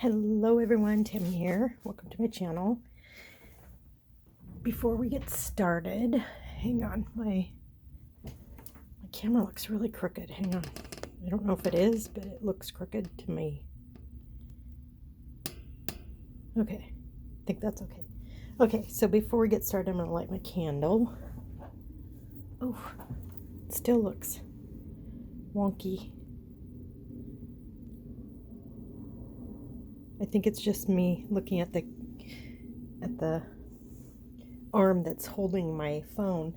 Hello everyone, Tim here. Welcome to my channel. Before we get started, hang on, my camera looks really crooked. Hang on. I don't know if it is, but it looks crooked to me. Okay, I think that's okay. Okay, so before we get started, I'm going to light my candle. Oh, it still looks wonky. I think it's just me looking at the arm that's holding my phone.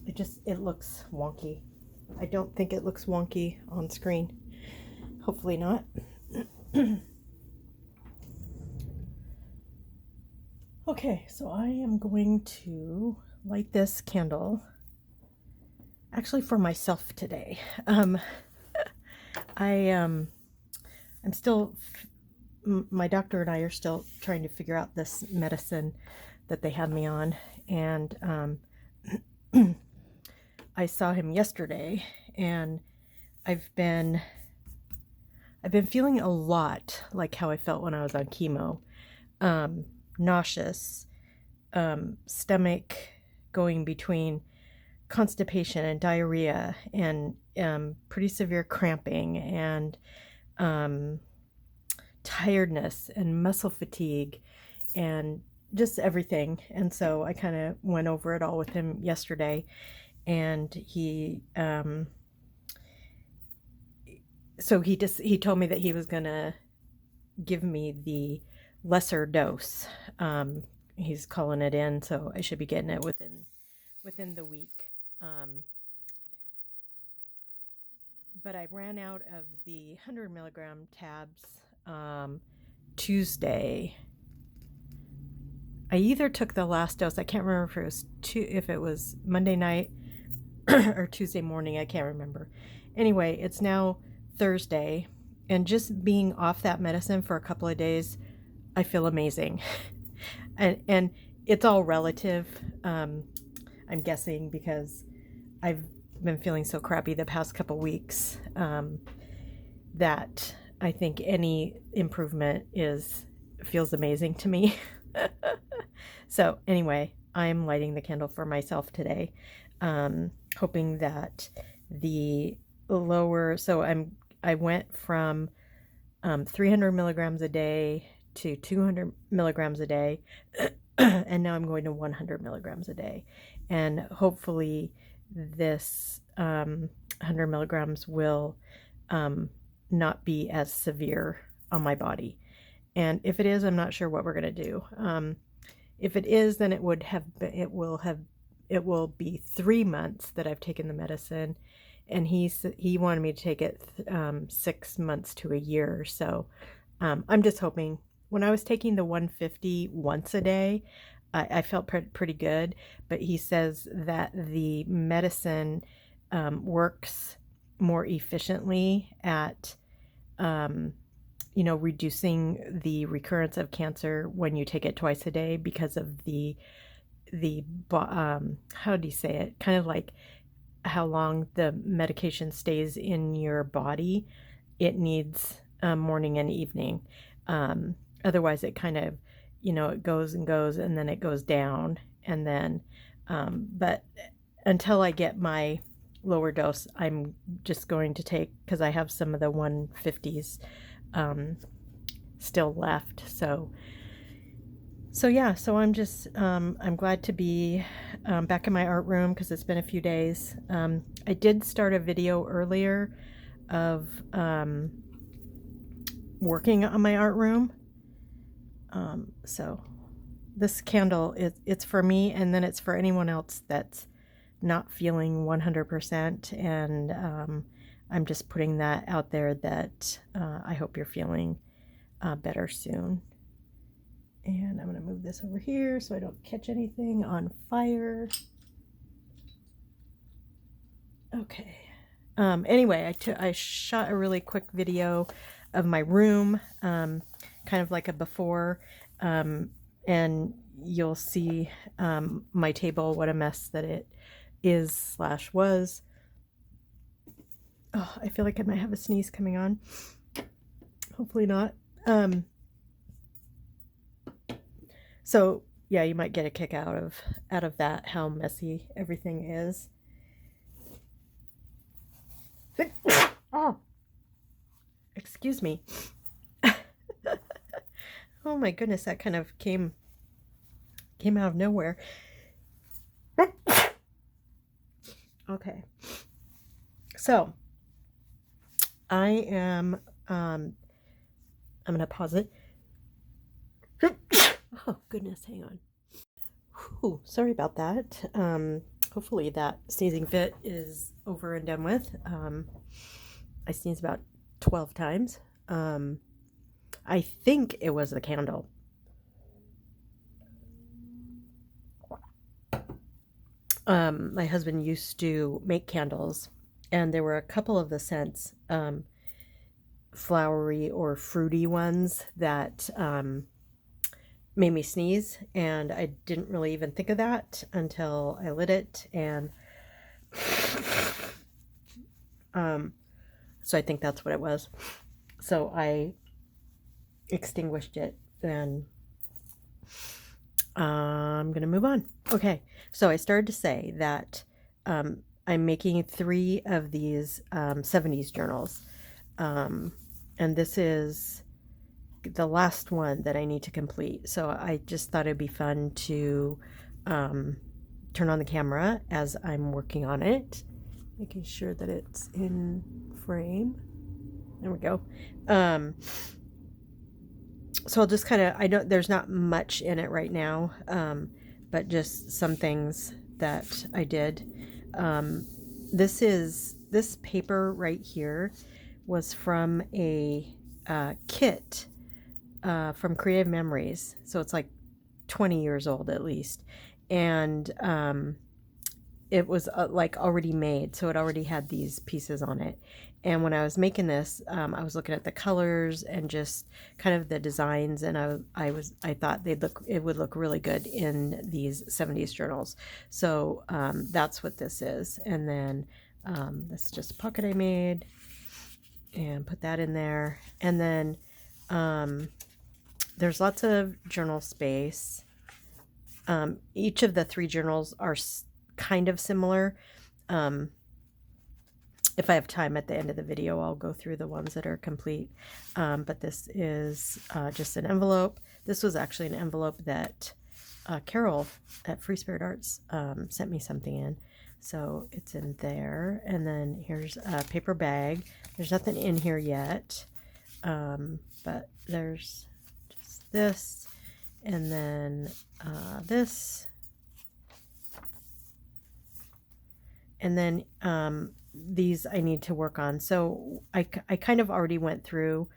It looks wonky. I don't think it looks wonky on screen. Hopefully not. Okay, so I am going to light this candle actually for myself today. I'm still, my doctor and I are still trying to figure out this medicine that they had me on, and I saw him yesterday, and I've been feeling a lot like how I felt when I was on chemo. Nauseous, stomach going between constipation and diarrhea, and pretty severe cramping, and tiredness and muscle fatigue and just everything. And so I kind of went over it all with him yesterday, and he told me that he was gonna give me the lesser dose. He's calling it in, so I should be getting it within the week. But I ran out of the 100 milligram tabs Tuesday. I either took the last dose, I can't remember if it was Monday night or Tuesday morning, I can't remember. Anyway, it's now Thursday, and just being off that medicine for a couple of days, I feel amazing. and it's all relative, I'm guessing, because I've been feeling so crappy the past couple weeks, that I think any improvement feels amazing to me. So anyway, I'm lighting the candle for myself today, hoping that the lower, so I went from 300 milligrams a day to 200 milligrams a day, and now I'm going to 100 milligrams a day, and hopefully this 100 milligrams will not be as severe on my body. And if it is, I'm not sure what we're going to do. If it is, then it will be 3 months that I've taken the medicine, and he wanted me to take it 6 months to a year. So I'm just hoping. When I was taking the 150 once a day, I felt pretty good, but he says that the medicine works more efficiently at reducing the recurrence of cancer when you take it twice a day, because of the how do you say it, kind of like how long the medication stays in your body. It needs morning and evening. Otherwise it kind of, it goes and goes, and then it goes down, and then but until I get my lower dose, I'm just going to take, because I have some of the 150s still left. So yeah, so I'm just I'm glad to be back in my art room, because it's been a few days. I did start a video earlier of working on my art room. So this candle, it's for me, and then it's for anyone else that's not feeling 100%, and I'm just putting that out there, that I hope you're feeling better soon. And I'm going to move this over here so I don't catch anything on fire. Okay. Anyway, I shot a really quick video of my room, kind of like a before, and you'll see my table, what a mess that it is / was. Oh, I feel like I might have a sneeze coming on. Hopefully not. So yeah, you might get a kick out of that, how messy everything is. Oh, excuse me. Oh my goodness, that kind of came out of nowhere. Okay. So, I am I'm going to pause it. Oh goodness, hang on. Whew, sorry about that. Hopefully that sneezing fit is over and done with. I sneezed about 12 times. I think it was the candle. My husband used to make candles, and there were a couple of the scents, flowery or fruity ones that made me sneeze, and I didn't really even think of that until I lit it, and so I think that's what it was. So I extinguished it, and I'm gonna move on. Okay, so I started to say that I'm making 3 of these 70s journals, and this is the last one that I need to complete. So I just thought it'd be fun to turn on the camera as I'm working on it, making sure that it's in frame. There we go. So I'll just kind of, I don't, there's not much in it right now, but just some things that I did. This paper right here was from a kit from Creative Memories. So it's like 20 years old at least. And it was like already made. So it already had these pieces on it. And when I was making this, I was looking at the colors and just kind of the designs, and I thought it would look really good in these 70s journals. So that's what this is. And then this is just a pocket I made, and put that in there. And then there's lots of journal space. Each of the 3 journals are kind of similar. If I have time at the end of the video, I'll go through the ones that are complete. But this is just an envelope. This was actually an envelope that Carol at Free Spirit Arts sent me something in. So it's in there. And then here's a paper bag. There's nothing in here yet. But there's just this. And then this. And then these I need to work on. So I kind of already went through,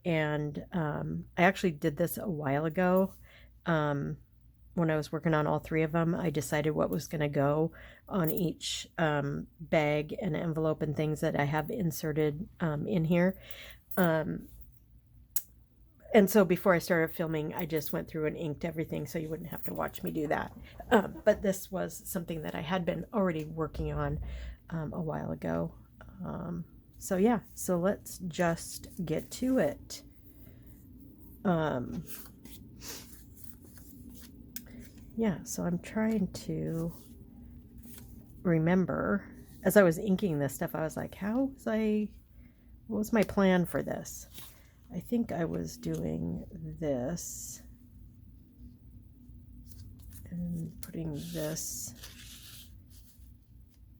and I actually did this a while ago. When I was working on all 3 of them, I decided what was going to go on each bag and envelope and things that I have inserted in here. And so before I started filming, I just went through and inked everything so you wouldn't have to watch me do that. But this was something that I had been already working on a while ago. So yeah, so let's just get to it. Yeah, so I'm trying to remember. As I was inking this stuff, I was like, what was my plan for this? I think I was doing this and putting this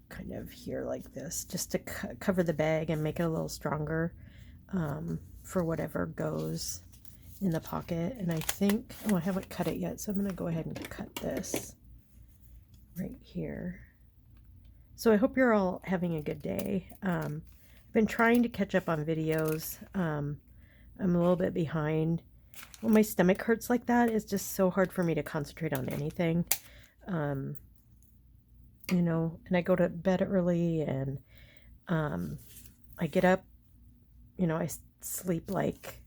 kind of here like this, just to cover the bag and make it a little stronger for whatever goes in the pocket. And I think, oh, I haven't cut it yet, so I'm going to go ahead and cut this right here. So I hope you're all having a good day. I've been trying to catch up on videos. I'm a little bit behind. When my stomach hurts like that, it's just so hard for me to concentrate on anything. You know, and I go to bed early, and I get up, you know, I sleep like,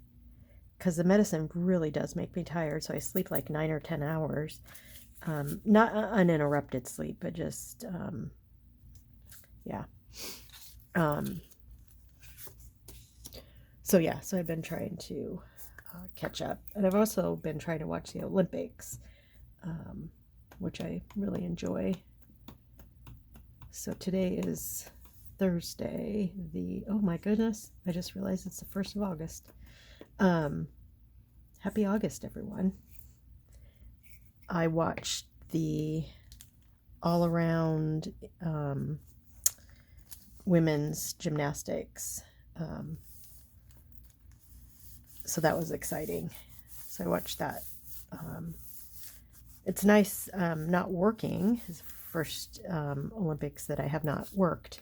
because the medicine really does make me tired, so I sleep like 9 or 10 hours. Not uninterrupted sleep, but just, yeah. So yeah, so I've been trying to catch up, and I've also been trying to watch the Olympics, which I really enjoy. So today is Thursday, oh my goodness, I just realized it's the 1st of August. Happy August, everyone. I watched the all-around women's gymnastics, so that was exciting. So I watched that. It's nice not working. It's the first Olympics that I have not worked,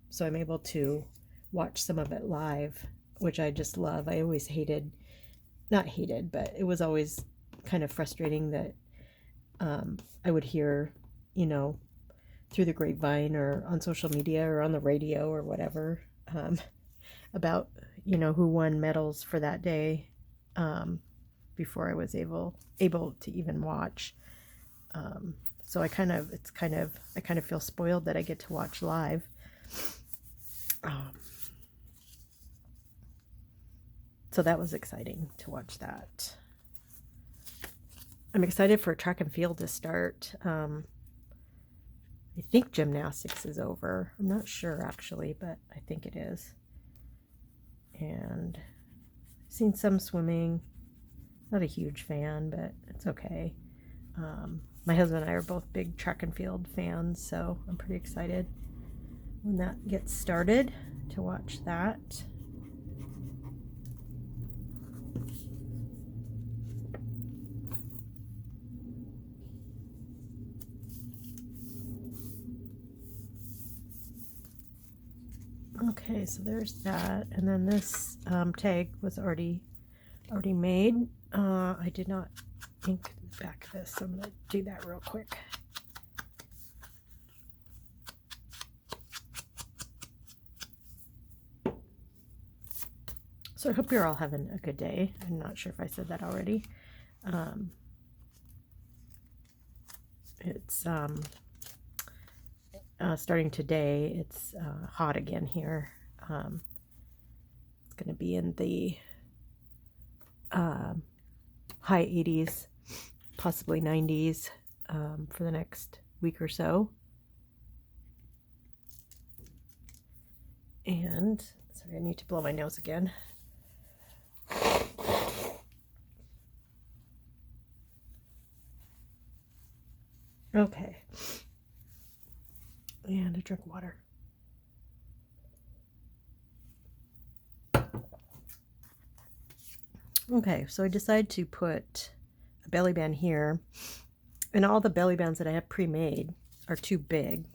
so I'm able to watch some of it live, which I just love. I always not hated, but it was always kind of frustrating that I would hear, through the grapevine or on social media or on the radio or whatever, about, who won medals for that day, before I was able to even watch. So I kind of feel spoiled that I get to watch live. So that was exciting to watch that. I'm excited for track and field to start. I think gymnastics is over. I'm not sure actually, but I think it is. And I've seen some swimming. Not a huge fan, but it's okay. My husband and I are both big track and field fans, so I'm pretty excited when that gets started to watch that. Okay, so there's that, and then this tag was already made. I did not ink the back of this, so I'm going to do that real quick. So I hope you're all having a good day. I'm not sure if I said that already. It's starting today. It's hot again here. It's going to be in the high 80s, possibly 90s, for the next week or so. And sorry, I need to blow my nose again. Okay. And a drink of water. Okay, so I decided to put a belly band here, and all the belly bands that I have pre-made are too big.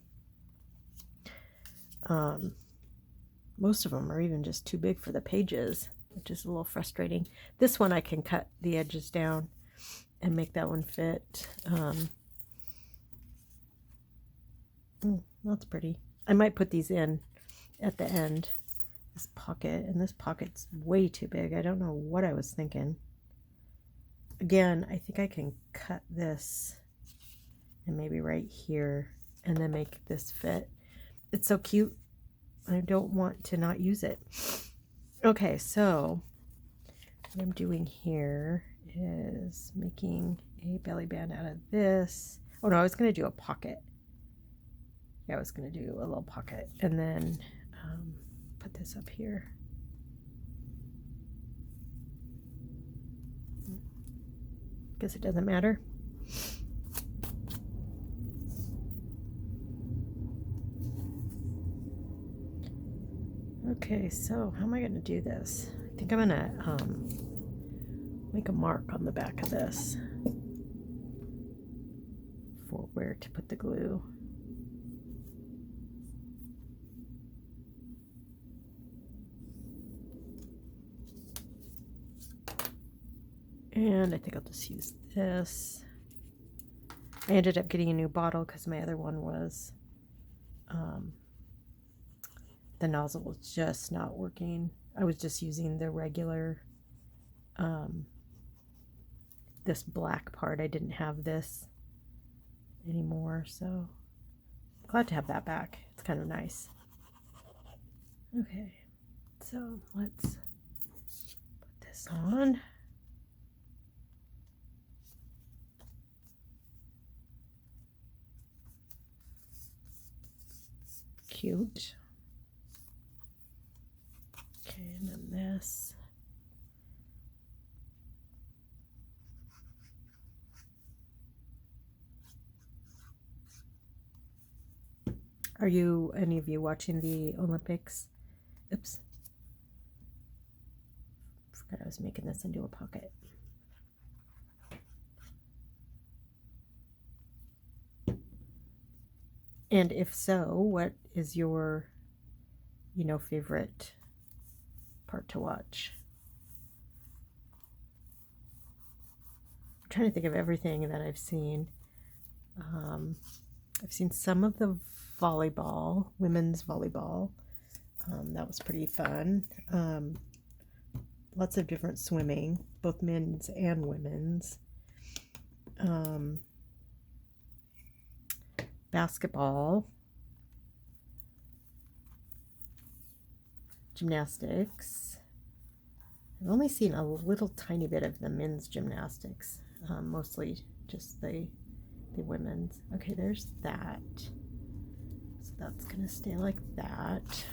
Most of them are even just too big for the pages, which is a little frustrating. This one I can cut the edges down and make that one fit. That's pretty. I might put these in at the end. This pocket, and this pocket's way too big. I don't know what I was thinking. Again, I think I can cut this and maybe right here and then make this fit. It's so cute. I don't want to not use it. Okay, so what I'm doing here is making a belly band out of this. Oh no, I was going to do a pocket. Yeah, I was going to do a little pocket and then put this up here. Guess it doesn't matter. Okay, so how am I going to do this? I think I'm going to make a mark on the back of this for where to put the glue. And I think I'll just use this. I ended up getting a new bottle because my other one was, the nozzle was just not working. I was just using the regular, this black part. I didn't have this anymore, so glad to have that back. It's kind of nice. Okay, so let's this on. Cute. Okay, and then this. Are you, any of you, watching the Olympics? Oops. Forgot I was making this into a pocket. And if so, what is your, favorite part to watch? I'm trying to think of everything that I've seen. I've seen some of the volleyball, women's volleyball. That was pretty fun. Lots of different swimming, both men's and women's. Basketball. Gymnastics. I've only seen a little tiny bit of the men's gymnastics, mostly just the women's. Okay, there's that. So that's gonna stay like that.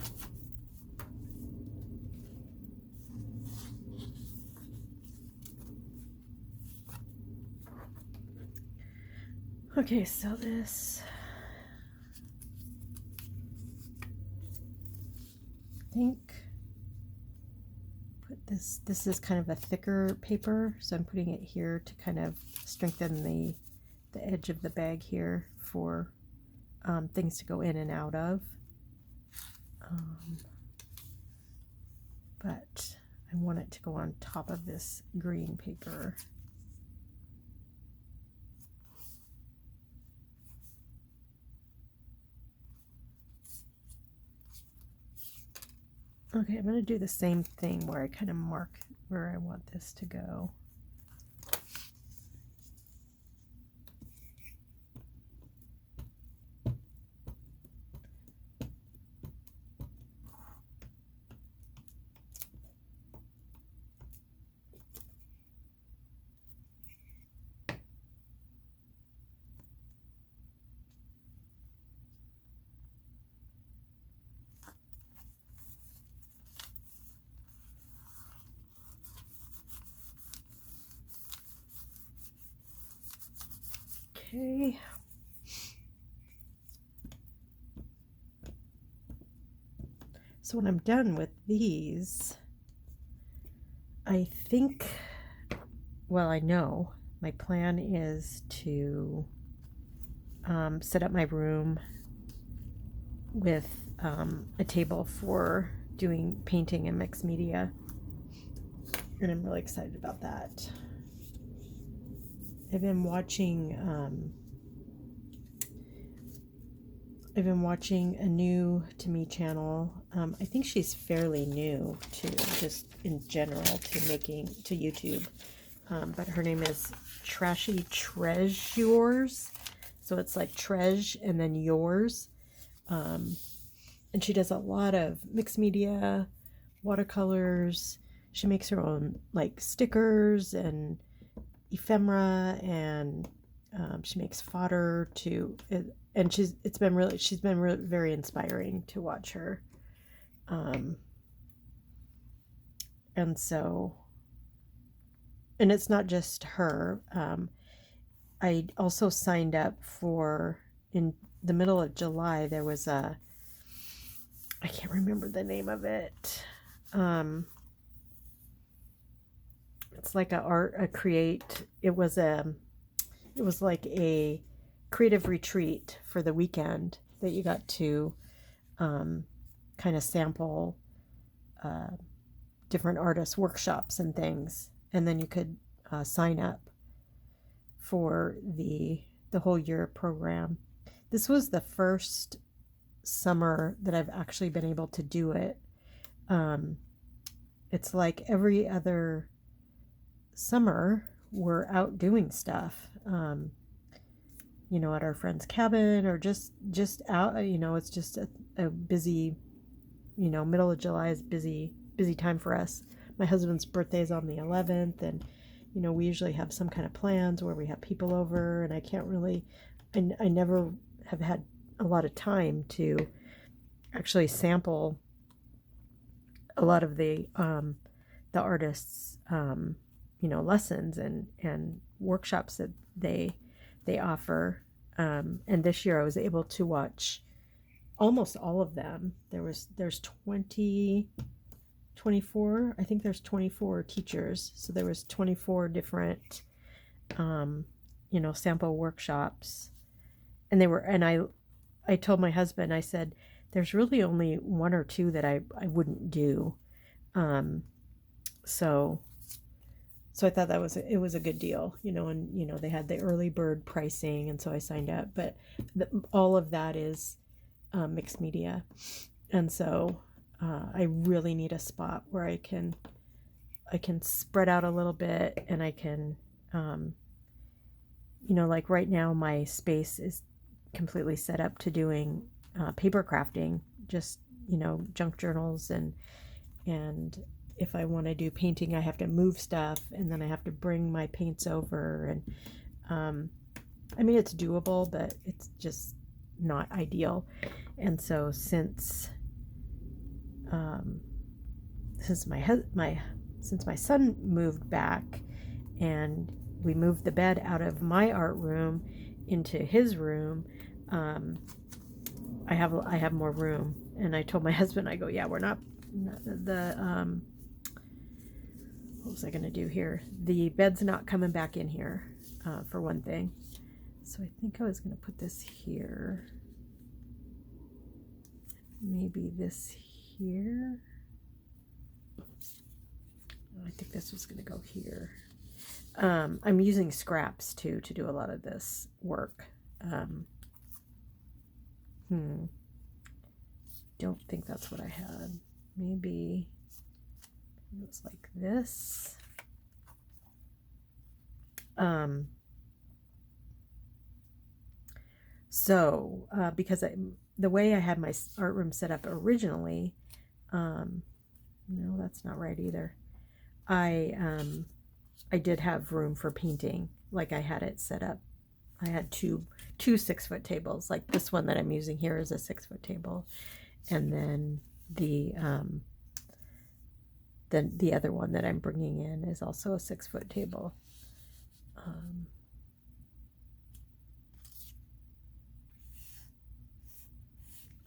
Okay, so this, I think, put this is kind of a thicker paper, so I'm putting it here to kind of strengthen the edge of the bag here for things to go in and out of. But I want it to go on top of this green paper. Okay, I'm going to do the same thing where I kind of mark where I want this to go. Okay. So when I'm done with these, I think, well, I know my plan is to set up my room with a table for doing painting and mixed media, and I'm really excited about that. I've been watching a new to me channel. I think she's fairly new to just in general to YouTube. But her name is Trashy Treasures. So it's like Tresh and then yours. And she does a lot of mixed media, watercolors. She makes her own like stickers and ephemera, and she makes fodder too. And she's been really very inspiring to watch her. And so, and it's not just her. I also signed up for, in the middle of July, there was I can't remember the name of it. It's like it was like a creative retreat for the weekend that you got to kind of sample different artists' workshops and things, and then you could sign up for the whole year program. This was the first summer that I've actually been able to do it. It's like every other summer we're out doing stuff, at our friend's cabin or just out. It's just a busy, middle of July is busy time for us. my husband's birthday is on the 11th, and we usually have some kind of plans where we have people over, and I can't really, I never have had a lot of time to actually sample a lot of the artists' lessons and workshops that they offer. And this year I was able to watch almost all of them. There's 24, I think there's 24 teachers, so there was 24 different sample workshops, and I told my husband, I said, there's really only one or two that I wouldn't do. So I thought it was a good deal, and they had the early bird pricing, and so I signed up. But all of that is mixed media, and so I really need a spot where I can spread out a little bit, and I can like right now my space is completely set up to doing paper crafting, just junk journals, and if I want to do painting I have to move stuff, and then I have to bring my paints over, and I mean it's doable, but it's just not ideal. And so since my son moved back, and we moved the bed out of my art room into his room, I have more room. And I told my husband, I go, yeah, we're not the what was I going to do here? The bed's not coming back in here, for one thing. So I think I was going to put this here. Maybe this here. I think this was going to go here. I'm using scraps too to do a lot of this work. Don't think that's what I had. Maybe it was like this. Because the way I had my art room set up originally, no, that's not right either. I did have room for painting, like I had it set up. I had two 6-foot tables, like this one that I'm using here is a 6-foot table, and then the other one that I'm bringing in is also a 6-foot table.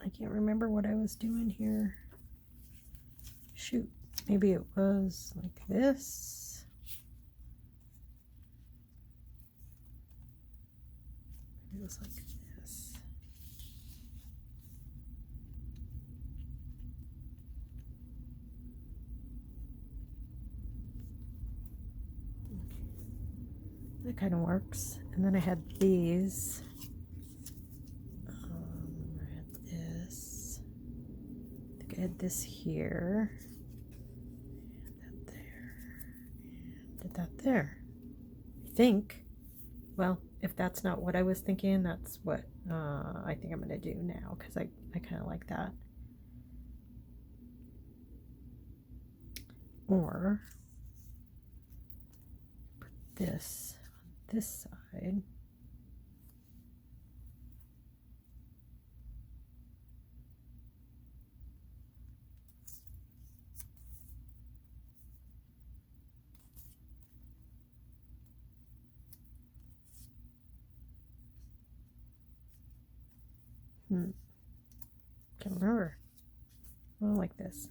I can't remember what I was doing here. Shoot, maybe it was like this. Maybe it was like this. That kind of works. And then I had these. I had this. I think I had this here. And that there. And did that there. I think. Well, if that's not what I was thinking, that's what I think I'm going to do now, because I kind of like that. Or put this on this side. Can't remember. I don't like this.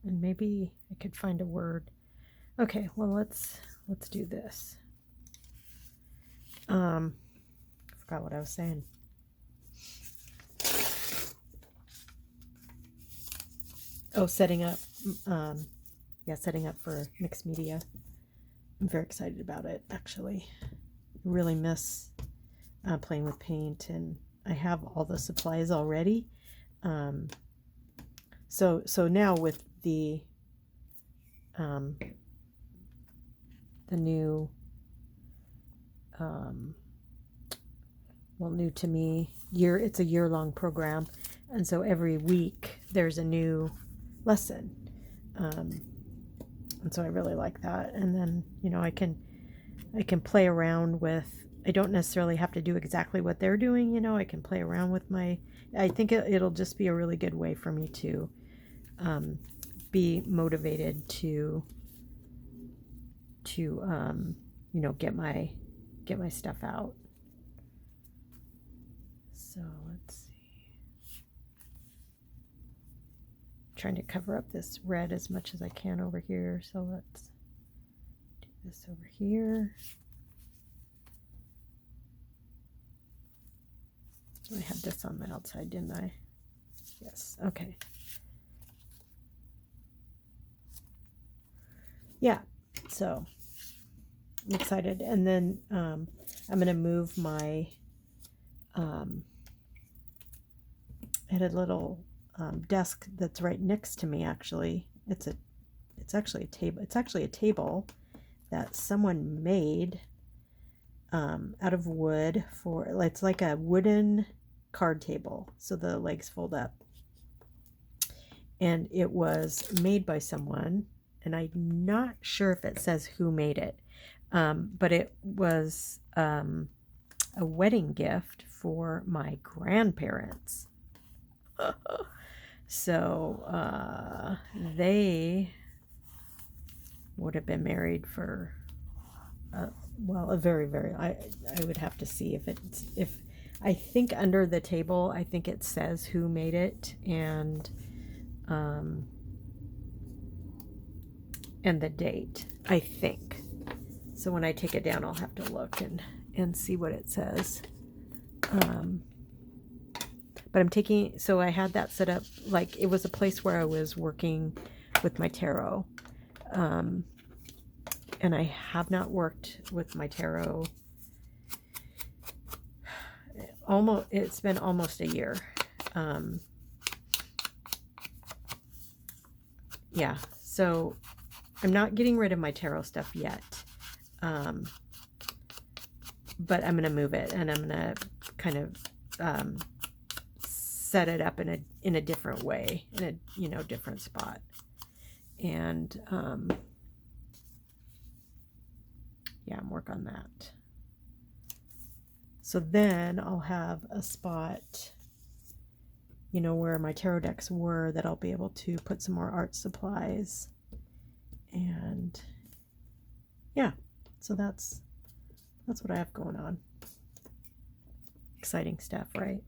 And maybe I could find a word. Okay, well let's do this. I forgot what I was saying. Oh, setting up. Setting up for mixed media. I'm very excited about it, actually. I really miss playing with paint, and I have all the supplies already. So now with the new well, new to me, it's a year-long program, and so every week there's a new lesson. And so I really like that. And then, I can play around with, I don't necessarily have to do exactly what they're doing, I can play around with I think it'll just be a really good way for me to be motivated to get my stuff out. So let's see. I'm trying to cover up this red as much as I can over here. So let's do this over here. I had this on the outside, didn't I? Yes. Okay. Yeah. So I'm excited. And then I'm going to move my I had a little desk that's right next to me. Actually, it's actually a table. It's actually a table that someone made out of wood. It's like a wooden card table, so the legs fold up, and it was made by someone, and I'm not sure if it says who made it, but it was a wedding gift for my grandparents. So they would have been married for a very, very, I would have to see if I think under the table, I think it says who made it, and the date, I think. So when I take it down, I'll have to look and see what it says. But so I had that set up, like it was a place where I was working with my tarot. And I have not worked with my tarot. It's been almost a year. Yeah, so I'm not getting rid of my tarot stuff yet. But I'm going to move it, and I'm going to kind of set it up in a different way, in a different spot. And yeah, I'm working on that. So then I'll have a spot, where my tarot decks were, that I'll be able to put some more art supplies. And yeah, so that's what I have going on. Exciting stuff, right?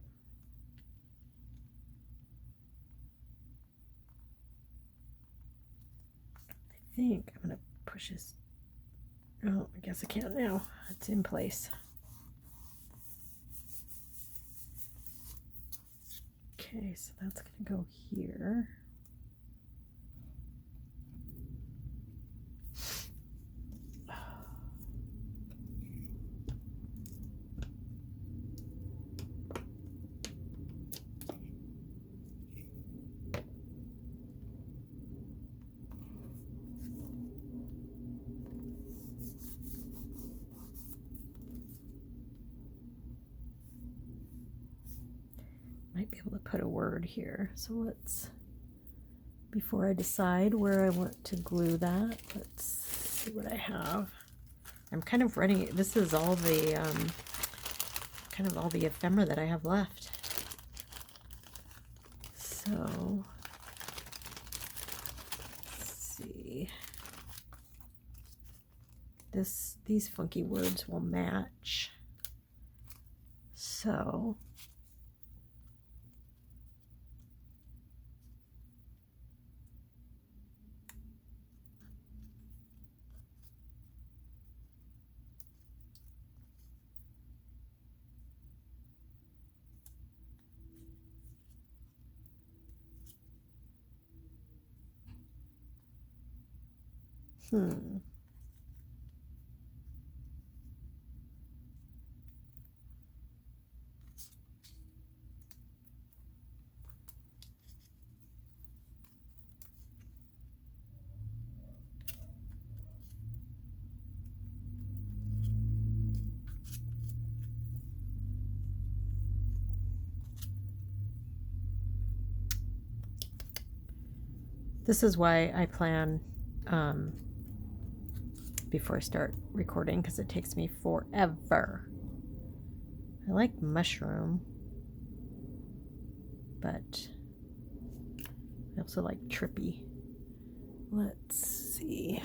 I think I'm going to push this. Oh, I guess I can't now. It's in place. Okay, so that's going to go here. Might be able to put a word here. So let's, before I decide where I want to glue that, let's see what I have. I'm kind of ready. This is all the kind of all the ephemera that I have left. So let's see. These funky words will match. So this is why I plan before I start recording, because it takes me forever. I like mushroom, but I also like trippy. Let's see.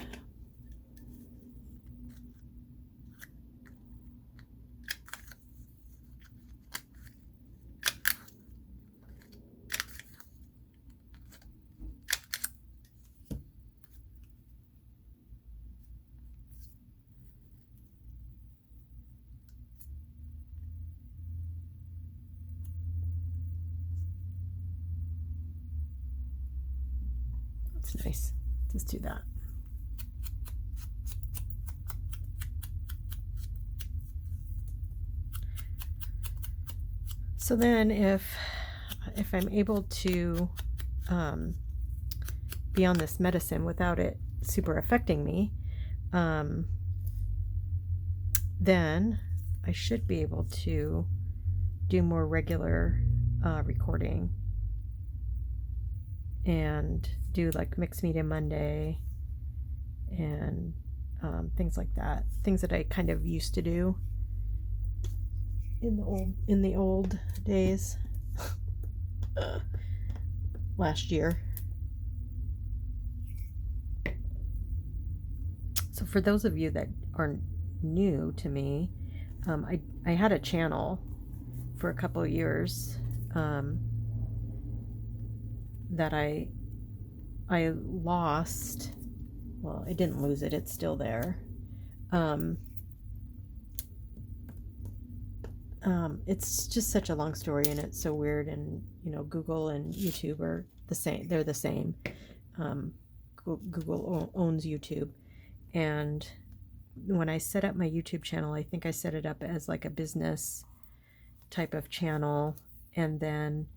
That's nice. Let's do that. So then if I'm able to be on this medicine without it super affecting me, then I should be able to do more regular recording and do like Mixed Media Monday and things like that. Things that I kind of used to do in the old days last year. So for those of you that are new to me, I had a channel for a couple of years that I lost. Well, I didn't lose it, it's still there. It's just such a long story, and it's so weird, and Google and YouTube are the same. They're the same. Google owns YouTube, and when I set up my YouTube channel, I think I set it up as like a business type of channel, and then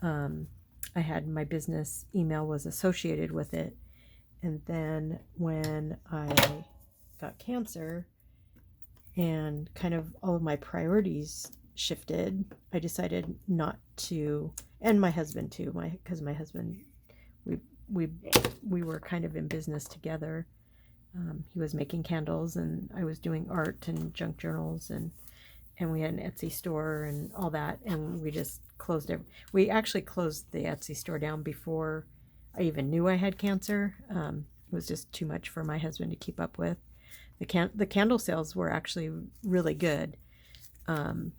I had my business email was associated with it, and then when I got cancer and kind of all of my priorities shifted, I decided not to, and my husband too, because my husband, we were kind of in business together. He was making candles, and I was doing art and junk journals, and we had an Etsy store and all that, and we just closed it. We actually closed the Etsy store down before I even knew I had cancer. It was just too much for my husband to keep up with. The candle sales were actually really good, and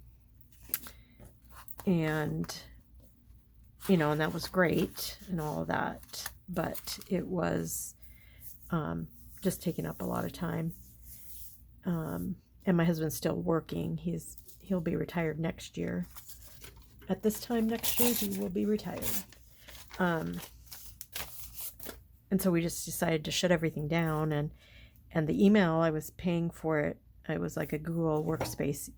and that was great and all of that, but it was just taking up a lot of time. And my husband's still working. He'll be retired next year. At this time next year, he will be retired. And so we just decided to shut everything down, and the email, I was paying for it. It was like a Google Workspace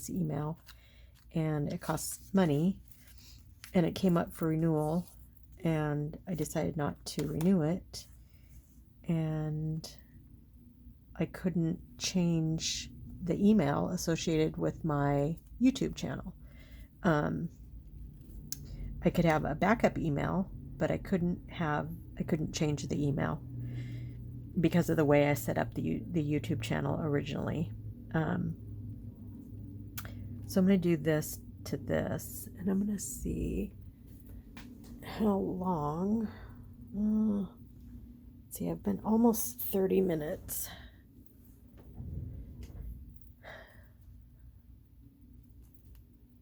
email, and it costs money, and it came up for renewal, and I decided not to renew it, and I couldn't change the email associated with my YouTube channel. I could have a backup email, but I couldn't change the email because of the way I set up the YouTube channel originally. So I'm going to do this to this, and I'm going to see how long. Let's see, I've been almost 30 minutes.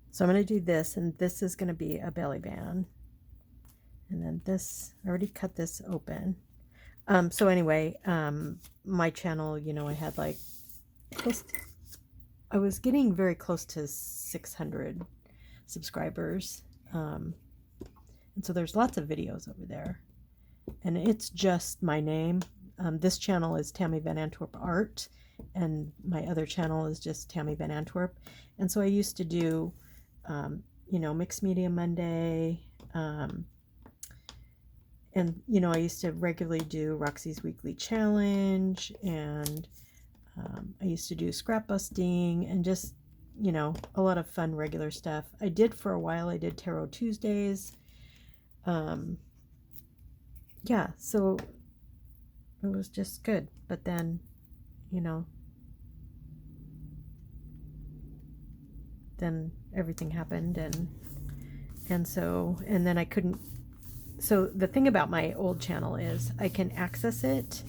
So I'm going to do this, and this is going to be a belly band. And then this, I already cut this open. So anyway, my channel, I had like I was getting very close to 600 subscribers. And so there's lots of videos over there. And it's just my name. This channel is Tammy Van Antwerp Art, and my other channel is just Tammy Van Antwerp. And so I used to do, Mixed Media Monday, and I used to regularly do Roxy's Weekly Challenge, and I used to do scrap busting, and just a lot of fun regular stuff. I did for a while. I did Tarot Tuesdays, yeah, so it was just good. But then, you know, then everything happened, and so, and then I couldn't. So the thing about my old channel is I can access it,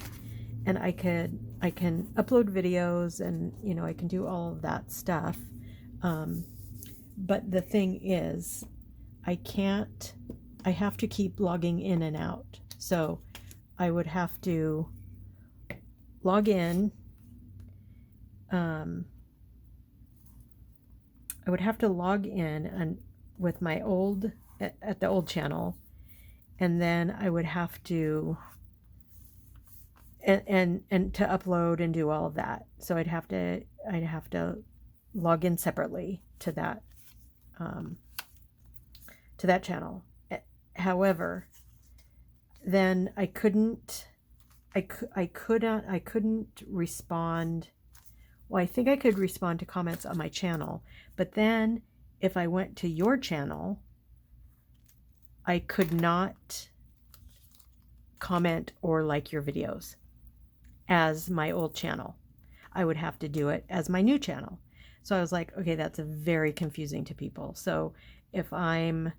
and I can upload videos, and you know, I can do all of that stuff. But the thing is, I can't. I have to keep logging in and out. So I would have to log in. I would have to log in and with my old at the old channel, and then I would have to and to upload and do all of that. So I'd have to log in separately to that channel. However, then I couldn't respond. Well, I think I could respond to comments on my channel, but then if I went to your channel, I could not comment or like your videos as my old channel. I would have to do it as my new channel. So I was like, okay, that's very confusing to people. So if I'm,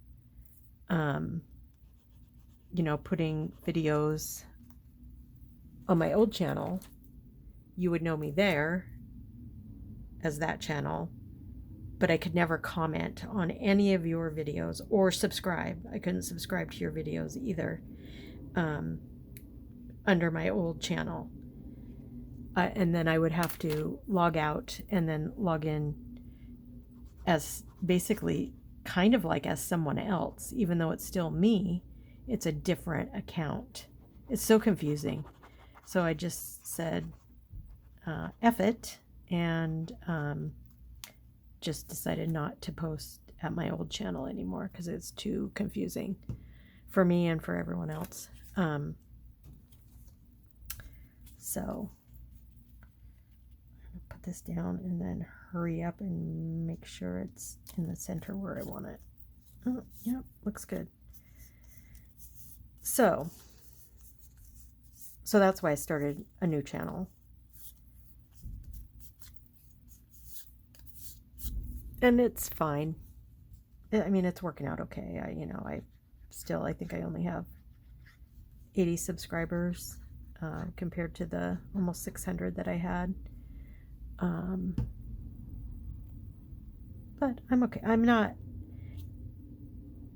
you know, putting videos on my old channel, you would know me there as that channel, but I could never comment on any of your videos or subscribe. I couldn't subscribe to your videos either under my old channel. And then I would have to log out and then log in as basically kind of like as someone else, even though it's still me. It's a different account. It's so confusing. So I just said, F it, and just decided not to post at my old channel anymore because it's too confusing for me and for everyone else. So I'm gonna put this down and then hurry up and make sure it's in the center where I want it. Oh, yep, looks good. So that's why I started a new channel. And it's fine. I mean, it's working out okay. I think I only have 80 subscribers compared to the almost 600 that I had. But I'm okay. I'm not.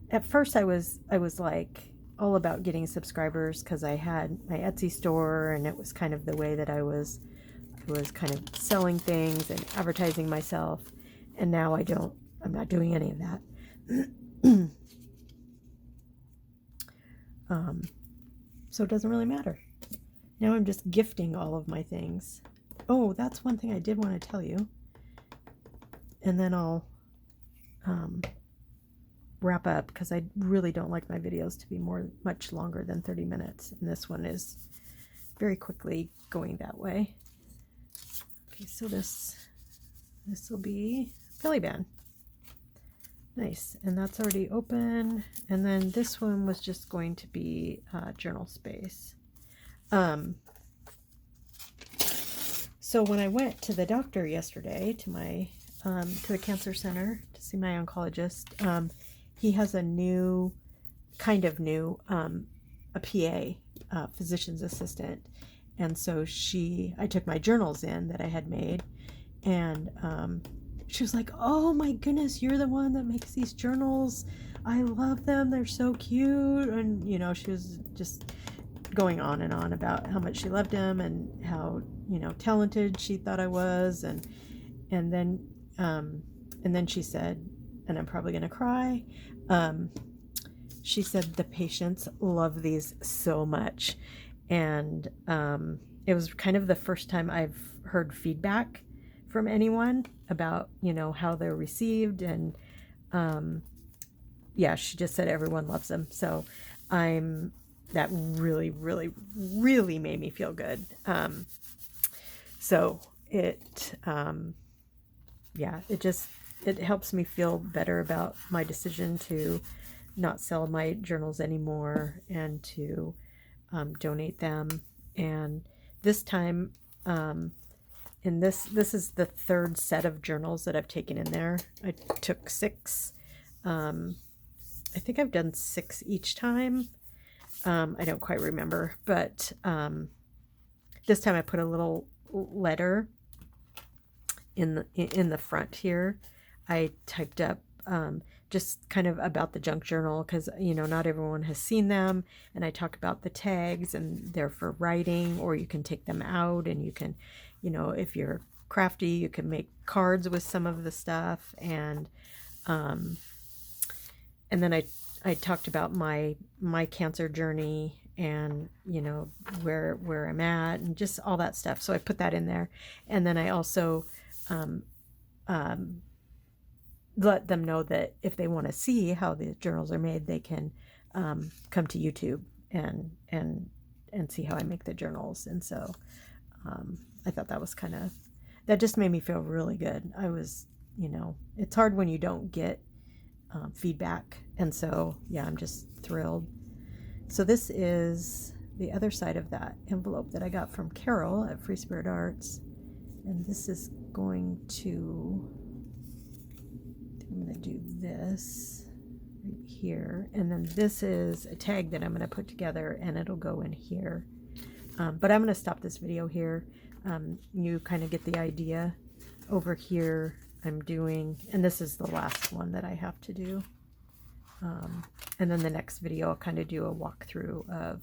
At first, I was like all about getting subscribers because I had my Etsy store, and it was kind of the way that I was kind of selling things and advertising myself. And now I'm not doing any of that. So it doesn't really matter. Now I'm just gifting all of my things. Oh, that's one thing I did want to tell you. And then I'll wrap up because I really don't like my videos to be much longer than 30 minutes. And this one is very quickly going that way. Okay, so this will be belly band. Nice. And that's already open. And then this one was just going to be journal space. So when I went to the doctor yesterday, to my to the cancer center to see my oncologist, he has a new a PA, physician's assistant. And so I took my journals in that I had made, and she was like, oh my goodness, you're the one that makes these journals. I love them. They're so cute. And, you know, she was just going on and on about how much she loved them and how, you know, talented she thought I was. And then she said, and I'm probably going to cry, she said the patients love these so much. And it was kind of the first time I've heard feedback from anyone about, you know, how they're received. And yeah, she just said everyone loves them. So that really, really, really made me feel good. So it helps me feel better about my decision to not sell my journals anymore, and to donate them. And this time, and this is the third set of journals that I've taken in there. I took 6. I think I've done 6 each time. I don't quite remember, but this time I put a little letter in the front here. I typed up just kind of about the junk journal, because not everyone has seen them, and I talk about the tags, and they're for writing, or you can take them out and you can, if you're crafty, you can make cards with some of the stuff. And then I talked about my cancer journey, and where I'm at, and just all that stuff. So I put that in there, and then I also let them know that if they want to see how the journals are made, they can come to YouTube and see how I make the journals. And so I thought that was that just made me feel really good. I was, it's hard when you don't get feedback, and so yeah, I'm just thrilled. So this is the other side of that envelope that I got from Carol at Free Spirit Arts, and this is going to, I'm going to do this right here, and then this is a tag that I'm going to put together, and it'll go in here. But I'm going to stop this video here. You kind of get the idea. Over here I'm doing, and this is the last one that I have to do. And then the next video I'll kind of do a walkthrough of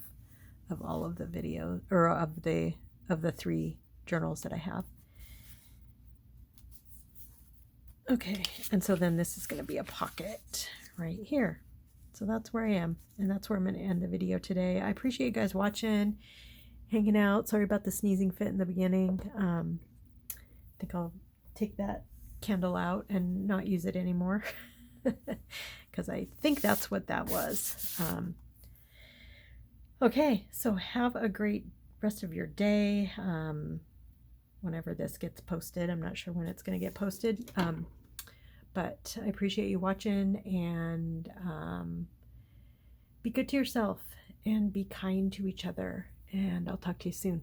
all of the videos, or of the 3 journals that I have. Okay, and so then this is going to be a pocket right here. So that's where I am, and that's where I'm going to end the video today. I appreciate you guys watching, hanging out. Sorry about the sneezing fit in the beginning. I think I'll take that candle out and not use it anymore, because I think that's what that was. Okay, so have a great rest of your day. Whenever this gets posted, I'm not sure when it's going to get posted, but I appreciate you watching, and be good to yourself and be kind to each other, and I'll talk to you soon.